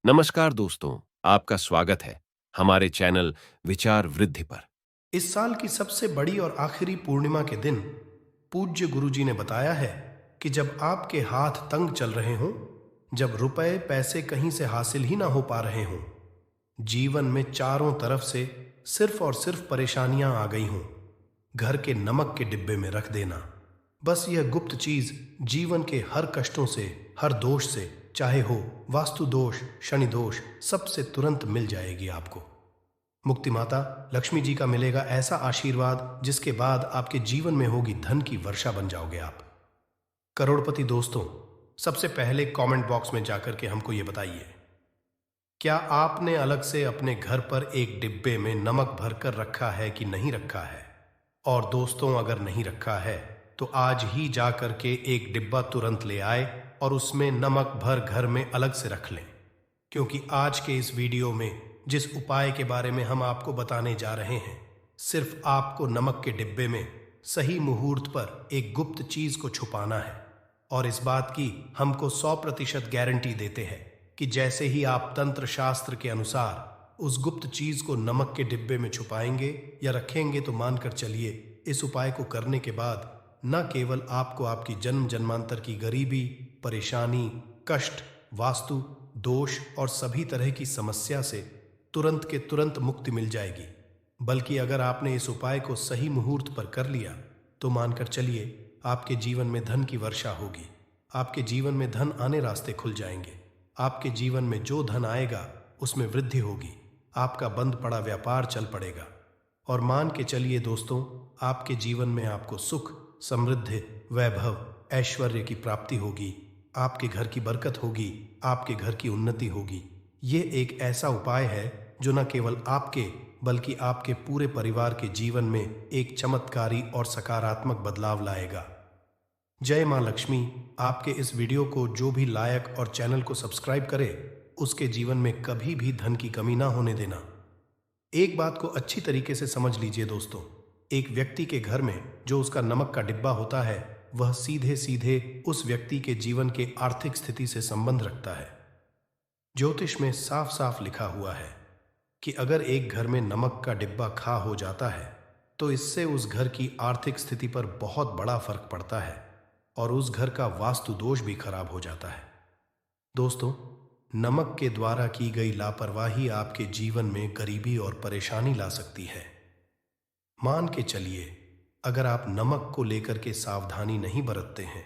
नमस्कार दोस्तों, आपका स्वागत है हमारे चैनल विचार वृद्धि पर। इस साल की सबसे बड़ी और आखिरी पूर्णिमा के दिन पूज्य गुरुजी ने बताया है कि जब आपके हाथ तंग चल रहे हों, जब रुपए पैसे कहीं से हासिल ही ना हो पा रहे हों, जीवन में चारों तरफ से सिर्फ और सिर्फ परेशानियां आ गई हों, घर के नमक के डिब्बे में रख देना। बस यह गुप्त चीज जीवन के हर कष्टों से, हर दोष से, चाहे हो वास्तु दोष, शनि दोष, सबसे तुरंत मिल जाएगी आपको। मुक्ति माता लक्ष्मी जी का मिलेगा ऐसा आशीर्वाद जिसके बाद आपके जीवन में होगी धन की वर्षा, बन जाओगे आप करोड़पति। दोस्तों, सबसे पहले कमेंट बॉक्स में जाकर के हमको ये बताइए, क्या आपने अलग से अपने घर पर एक डिब्बे में नमक भरकर रखा है कि नहीं रखा है? और दोस्तों, अगर नहीं रखा है तो आज ही जा करके एक डिब्बा तुरंत ले आए और उसमें नमक भर घर में अलग से रख लें, क्योंकि आज के इस वीडियो में जिस उपाय के बारे में हम आपको बताने जा रहे हैं, सिर्फ आपको नमक के डिब्बे में सही मुहूर्त पर एक गुप्त चीज को छुपाना है। और इस बात की हमको 100% गारंटी देते हैं कि जैसे ही आप तंत्र शास्त्र के अनुसार उस गुप्त चीज को नमक के डिब्बे में छुपाएंगे या रखेंगे, तो मानकर चलिए इस उपाय को करने के बाद न केवल आपको आपकी जन्म जन्मांतर की गरीबी, परेशानी, कष्ट, वास्तु दोष और सभी तरह की समस्या से तुरंत के तुरंत मुक्ति मिल जाएगी, बल्कि अगर आपने इस उपाय को सही मुहूर्त पर कर लिया तो मानकर चलिए आपके जीवन में धन की वर्षा होगी। आपके जीवन में धन आने रास्ते खुल जाएंगे। आपके जीवन में जो धन आएगा उसमें वृद्धि होगी। आपका बंद पड़ा व्यापार चल पड़ेगा। और मान के चलिए दोस्तों, आपके जीवन में आपको सुख, समृद्धि, वैभव, ऐश्वर्य की प्राप्ति होगी। आपके घर की बरकत होगी। आपके घर की उन्नति होगी। ये एक ऐसा उपाय है जो न केवल आपके बल्कि आपके पूरे परिवार के जीवन में एक चमत्कारी और सकारात्मक बदलाव लाएगा। जय मां लक्ष्मी। आपके इस वीडियो को जो भी लायक और चैनल को सब्सक्राइब करे, उसके जीवन में कभी भी धन की कमी ना होने देना। एक बात को अच्छी तरीके से समझ लीजिए दोस्तों, एक व्यक्ति के घर में जो उसका नमक का डिब्बा होता है, वह सीधे सीधे उस व्यक्ति के जीवन के आर्थिक स्थिति से संबंध रखता है। ज्योतिष में साफ साफ लिखा हुआ है कि अगर एक घर में नमक का डिब्बा खा हो जाता है तो इससे उस घर की आर्थिक स्थिति पर बहुत बड़ा फर्क पड़ता है और उस घर का वास्तु दोष भी खराब हो जाता है। दोस्तों, नमक के द्वारा की गई लापरवाही आपके जीवन में गरीबी और परेशानी ला सकती है। मान के चलिए, अगर आप नमक को लेकर के सावधानी नहीं बरतते हैं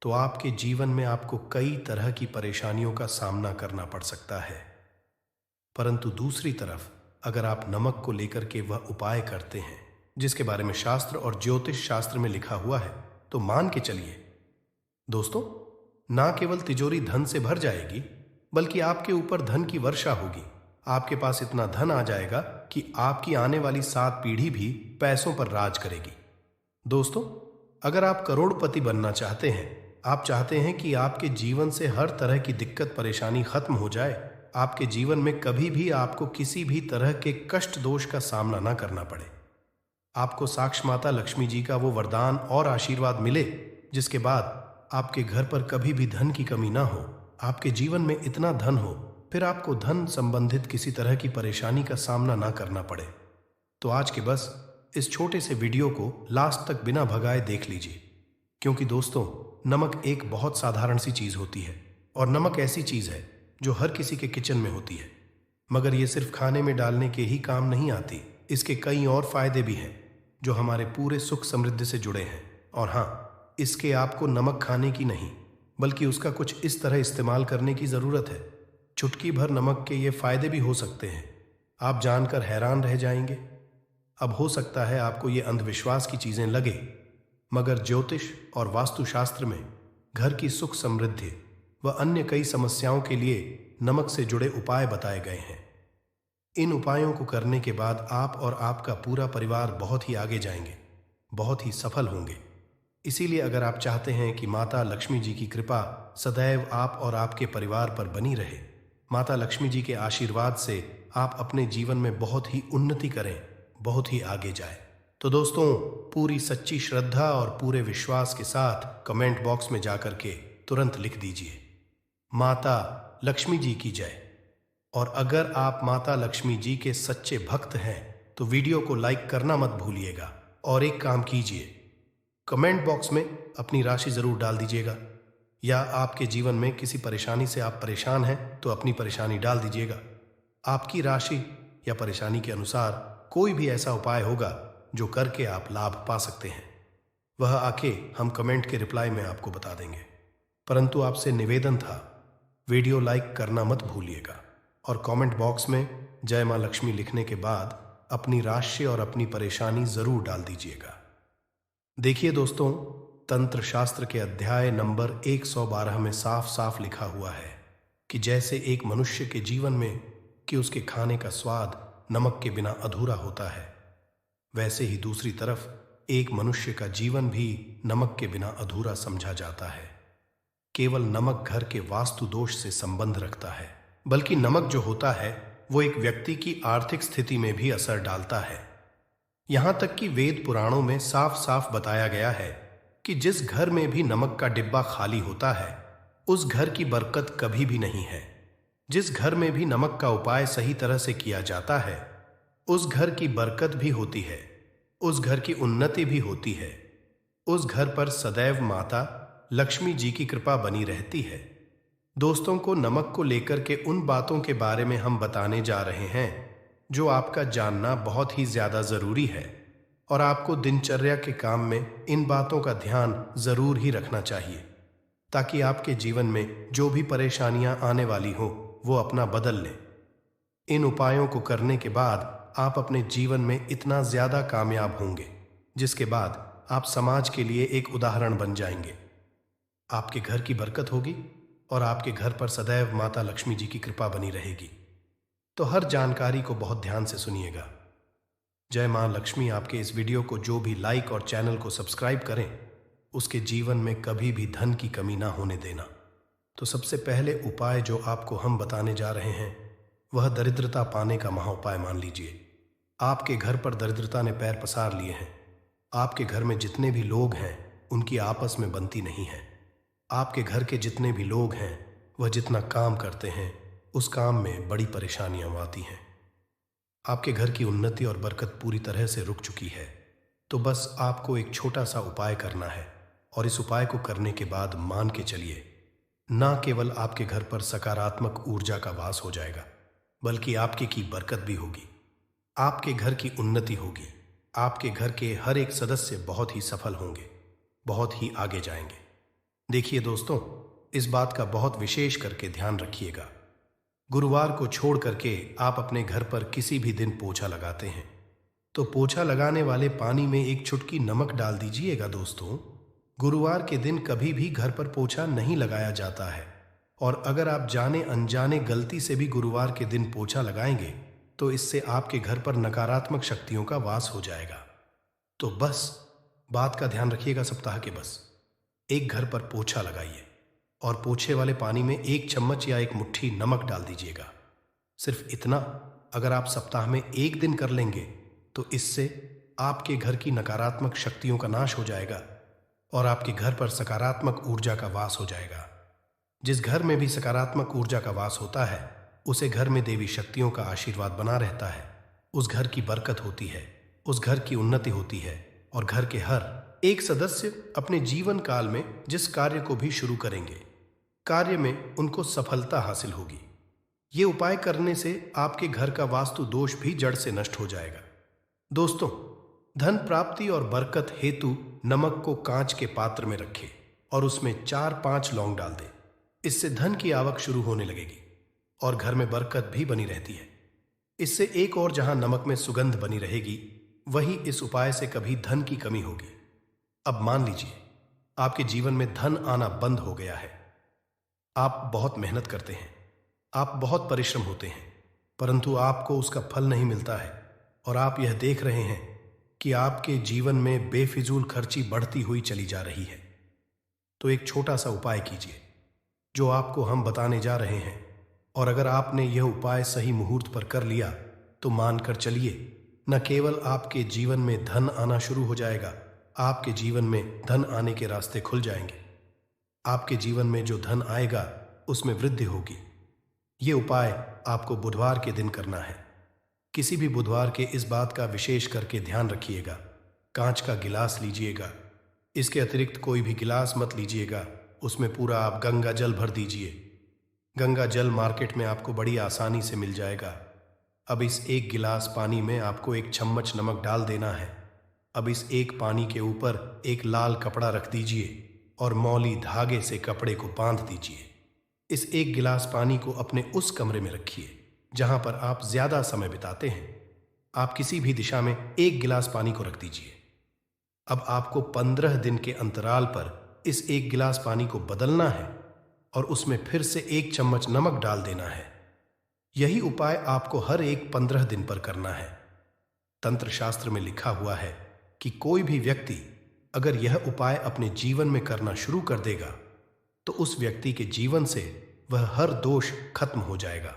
तो आपके जीवन में आपको कई तरह की परेशानियों का सामना करना पड़ सकता है। परंतु दूसरी तरफ, अगर आप नमक को लेकर के वह उपाय करते हैं जिसके बारे में शास्त्र और ज्योतिष शास्त्र में लिखा हुआ है, तो मान के चलिए दोस्तों, ना केवल तिजोरी धन से भर जाएगी, बल्कि आपके ऊपर धन की वर्षा होगी। आपके पास इतना धन आ जाएगा कि आपकी आने वाली 7 पीढ़ी भी पैसों पर राज करेगी। दोस्तों, अगर आप करोड़पति बनना चाहते हैं, आप चाहते हैं कि आपके जीवन से हर तरह की दिक्कत परेशानी खत्म हो जाए, आपके जीवन में कभी भी आपको किसी भी तरह के कष्ट दोष का सामना ना करना पड़े, आपको साक्ष माता लक्ष्मी जी का वो वरदान और आशीर्वाद मिले जिसके बाद आपके घर पर कभी भी धन की कमी ना हो, आपके जीवन में इतना धन हो, फिर आपको धन संबंधित किसी तरह की परेशानी का सामना ना करना पड़े, तो आज के बस इस छोटे से वीडियो को लास्ट तक बिना भगाए देख लीजिए। क्योंकि दोस्तों, नमक एक बहुत साधारण सी चीज होती है और नमक ऐसी चीज है जो हर किसी के किचन में होती है, मगर ये सिर्फ खाने में डालने के ही काम नहीं आती। इसके कई और फायदे भी हैं जो हमारे पूरे सुख समृद्धि से जुड़े हैं। और हाँ, इसके आपको नमक खाने की नहीं, बल्कि उसका कुछ इस तरह इस्तेमाल करने की जरूरत है। चुटकी भर नमक के ये फायदे भी हो सकते हैं, आप जानकर हैरान रह जाएंगे। अब हो सकता है आपको ये अंधविश्वास की चीजें लगे, मगर ज्योतिष और वास्तुशास्त्र में घर की सुख समृद्धि व अन्य कई समस्याओं के लिए नमक से जुड़े उपाय बताए गए हैं। इन उपायों को करने के बाद आप और आपका पूरा परिवार बहुत ही आगे जाएंगे, बहुत ही सफल होंगे। इसीलिए अगर आप चाहते हैं कि माता लक्ष्मी जी की कृपा सदैव आप और आपके परिवार पर बनी रहे, माता लक्ष्मी जी के आशीर्वाद से आप अपने जीवन में बहुत ही उन्नति करें, बहुत ही आगे जाए, तो दोस्तों, पूरी सच्ची श्रद्धा और पूरे विश्वास के साथ कमेंट बॉक्स में जाकर के तुरंत लिख दीजिए, माता लक्ष्मी जी की जय। और अगर आप माता लक्ष्मी जी के सच्चे भक्त हैं तो वीडियो को लाइक करना मत भूलिएगा। और एक काम कीजिए, कमेंट बॉक्स में अपनी राशि जरूर डाल दीजिएगा, या आपके जीवन में किसी परेशानी से आप परेशान हैं तो अपनी परेशानी डाल दीजिएगा। आपकी राशि या परेशानी के अनुसार कोई भी ऐसा उपाय होगा जो करके आप लाभ पा सकते हैं, वह आके हम कमेंट के रिप्लाई में आपको बता देंगे। परंतु आपसे निवेदन था, वीडियो लाइक करना मत भूलिएगा और कमेंट बॉक्स में जय मां लक्ष्मी लिखने के बाद अपनी राशि और अपनी परेशानी जरूर डाल दीजिएगा। देखिए दोस्तों, तंत्र शास्त्र के अध्याय नंबर 112 में साफ साफ लिखा हुआ है कि जैसे एक मनुष्य के जीवन में कि उसके खाने का स्वाद नमक के बिना अधूरा होता है, वैसे ही दूसरी तरफ एक मनुष्य का जीवन भी नमक के बिना अधूरा समझा जाता है। केवल नमक घर के वास्तु दोष से संबंध रखता है, बल्कि नमक जो होता है वो एक व्यक्ति की आर्थिक स्थिति में भी असर डालता है। यहां तक कि वेद पुराणों में साफ साफ बताया गया है कि जिस घर में भी नमक का डिब्बा खाली होता है उस घर की बरकत कभी भी नहीं है। जिस घर में भी नमक का उपाय सही तरह से किया जाता है उस घर की बरकत भी होती है, उस घर की उन्नति भी होती है, उस घर पर सदैव माता लक्ष्मी जी की कृपा बनी रहती है। दोस्तों को नमक को लेकर के उन बातों के बारे में हम बताने जा रहे हैं जो आपका जानना बहुत ही ज्यादा जरूरी है, और आपको दिनचर्या के काम में इन बातों का ध्यान जरूर ही रखना चाहिए, ताकि आपके जीवन में जो भी परेशानियां आने वाली हो वो अपना बदल लें। इन उपायों को करने के बाद आप अपने जीवन में इतना ज्यादा कामयाब होंगे जिसके बाद आप समाज के लिए एक उदाहरण बन जाएंगे। आपके घर की बरकत होगी और आपके घर पर सदैव माता लक्ष्मी जी की कृपा बनी रहेगी। तो हर जानकारी को बहुत ध्यान से सुनिएगा। जय मां लक्ष्मी आपके इस वीडियो को जो भी लाइक और चैनल को सब्सक्राइब करें उसके जीवन में कभी भी धन की कमी ना होने देना। तो सबसे पहले उपाय जो आपको हम बताने जा रहे हैं वह दरिद्रता पाने का महाउपाय मान लीजिए। आपके घर पर दरिद्रता ने पैर पसार लिए हैं। आपके घर में जितने भी लोग हैं उनकी आपस में बनती नहीं है। आपके घर के जितने भी लोग हैं वह जितना काम करते हैं उस काम में बड़ी परेशानियां आती हैं। आपके घर की उन्नति और बरकत पूरी तरह से रुक चुकी है। तो बस आपको एक छोटा सा उपाय करना है, और इस उपाय को करने के बाद मान के चलिए, ना केवल आपके घर पर सकारात्मक ऊर्जा का वास हो जाएगा बल्कि आपके की बरकत भी होगी, आपके घर की उन्नति होगी, आपके घर के हर एक सदस्य बहुत ही सफल होंगे, बहुत ही आगे जाएंगे। देखिए दोस्तों, इस बात का बहुत विशेष करके ध्यान रखिएगा। गुरुवार को छोड़ करके आप अपने घर पर किसी भी दिन पोछा लगाते हैं तो पोछा लगाने वाले पानी में एक चुटकी नमक डाल दीजिएगा। दोस्तों, गुरुवार के दिन कभी भी घर पर पोछा नहीं लगाया जाता है, और अगर आप जाने अनजाने गलती से भी गुरुवार के दिन पोछा लगाएंगे तो इससे आपके घर पर नकारात्मक शक्तियों का वास हो जाएगा। तो बस बात का ध्यान रखिएगा। सप्ताह के बस एक घर पर पोछा लगाइए और पोछे वाले पानी में 1 चम्मच या 1 मुट्ठी नमक डाल दीजिएगा। सिर्फ इतना अगर आप सप्ताह में 1 दिन कर लेंगे तो इससे आपके घर की नकारात्मक शक्तियों का नाश हो जाएगा और आपके घर पर सकारात्मक ऊर्जा का वास हो जाएगा। जिस घर में भी सकारात्मक ऊर्जा का वास होता है उसे घर में देवी शक्तियों का आशीर्वाद बना रहता है, उस घर की बरकत होती है, उस घर की उन्नति होती है, और घर के हर एक सदस्य अपने जीवन काल में जिस कार्य को भी शुरू करेंगे कार्य में उनको सफलता हासिल होगी। ये उपाय करने से आपके घर का वास्तु दोष भी जड़ से नष्ट हो जाएगा। दोस्तों, धन प्राप्ति और बरकत हेतु नमक को कांच के पात्र में रखें और उसमें 4-5 लौंग डाल दें। इससे धन की आवक शुरू होने लगेगी और घर में बरकत भी बनी रहती है। इससे एक और जहां नमक में सुगंध बनी रहेगी वहीं इस उपाय से कभी धन की कमी होगी। अब मान लीजिए आपके जीवन में धन आना बंद हो गया है। आप बहुत मेहनत करते हैं, आप बहुत परिश्रम होते हैं, परंतु आपको उसका फल नहीं मिलता है, और आप यह देख रहे हैं कि आपके जीवन में बेफिजूल खर्ची बढ़ती हुई चली जा रही है। तो एक छोटा सा उपाय कीजिए जो आपको हम बताने जा रहे हैं, और अगर आपने यह उपाय सही मुहूर्त पर कर लिया तो मानकर चलिए, न केवल आपके जीवन में धन आना शुरू हो जाएगा, आपके जीवन में धन आने के रास्ते खुल जाएंगे। आपके जीवन में जो धन आएगा उसमें वृद्धि होगी। ये उपाय आपको बुधवार के दिन करना है। किसी भी बुधवार के इस बात का विशेष करके ध्यान रखिएगा, कांच का गिलास लीजिएगा। इसके अतिरिक्त कोई भी गिलास मत लीजिएगा, उसमें पूरा आप गंगा जल भर दीजिए। गंगा जल मार्केट में आपको बड़ी आसानी से मिल जाएगा। अब इस एक गिलास पानी में आपको 1 चम्मच नमक डाल देना है। अब इस एक पानी के ऊपर एक लाल कपड़ा रख दीजिए और मौली धागे से कपड़े को बांध दीजिए। इस एक गिलास पानी को अपने उस कमरे में रखिए जहां पर आप ज्यादा समय बिताते हैं। आप किसी भी दिशा में 1 गिलास पानी को रख दीजिए। अब आपको 15 दिन के अंतराल पर इस 1 गिलास पानी को बदलना है और उसमें फिर से 1 चम्मच नमक डाल देना है। यही उपाय आपको हर एक 15 दिन पर करना है। तंत्र शास्त्र में लिखा हुआ है कि कोई भी व्यक्ति अगर यह उपाय अपने जीवन में करना शुरू कर देगा तो उस व्यक्ति के जीवन से वह हर दोष खत्म हो जाएगा,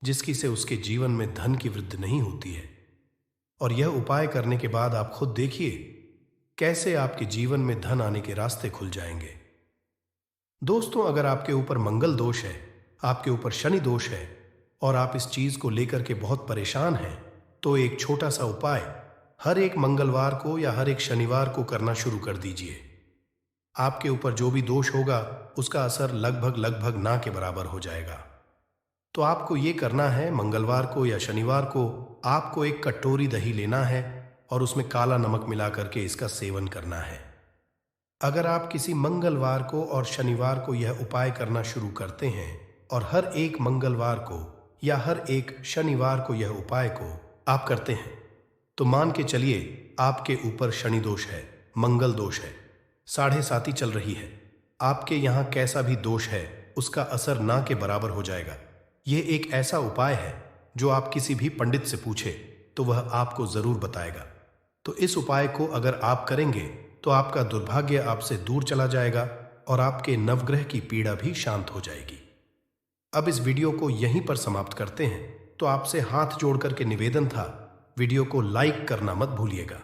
जिसकी से उसके जीवन में धन की वृद्धि नहीं होती है। और यह उपाय करने के बाद आप खुद देखिए कैसे आपके जीवन में धन आने के रास्ते खुल जाएंगे। दोस्तों, अगर आपके ऊपर मंगल दोष है, आपके ऊपर शनि दोष है और आप इस चीज को लेकर के बहुत परेशान हैं, तो एक छोटा सा उपाय हर एक मंगलवार को या हर एक शनिवार को करना शुरू कर दीजिए। आपके ऊपर जो भी दोष होगा उसका असर लगभग ना के बराबर हो जाएगा। तो आपको ये करना है, मंगलवार को या शनिवार को आपको 1 कटोरी दही लेना है और उसमें काला नमक मिला करके इसका सेवन करना है। अगर आप किसी मंगलवार को और शनिवार को यह उपाय करना शुरू करते हैं और हर एक मंगलवार को या हर एक शनिवार को यह उपाय को आप करते हैं, तो मान के चलिए आपके ऊपर शनि दोष है, मंगल दोष है, 7.5 चल रही है, आपके यहाँ कैसा भी दोष है उसका असर ना के बराबर हो जाएगा। यह एक ऐसा उपाय है जो आप किसी भी पंडित से पूछे तो वह आपको जरूर बताएगा। तो इस उपाय को अगर आप करेंगे तो आपका दुर्भाग्य आपसे दूर चला जाएगा और आपके नवग्रह की पीड़ा भी शांत हो जाएगी। अब इस वीडियो को यहीं पर समाप्त करते हैं। तो आपसे हाथ जोड़ करके निवेदन था, वीडियो को लाइक करना मत भूलिएगा।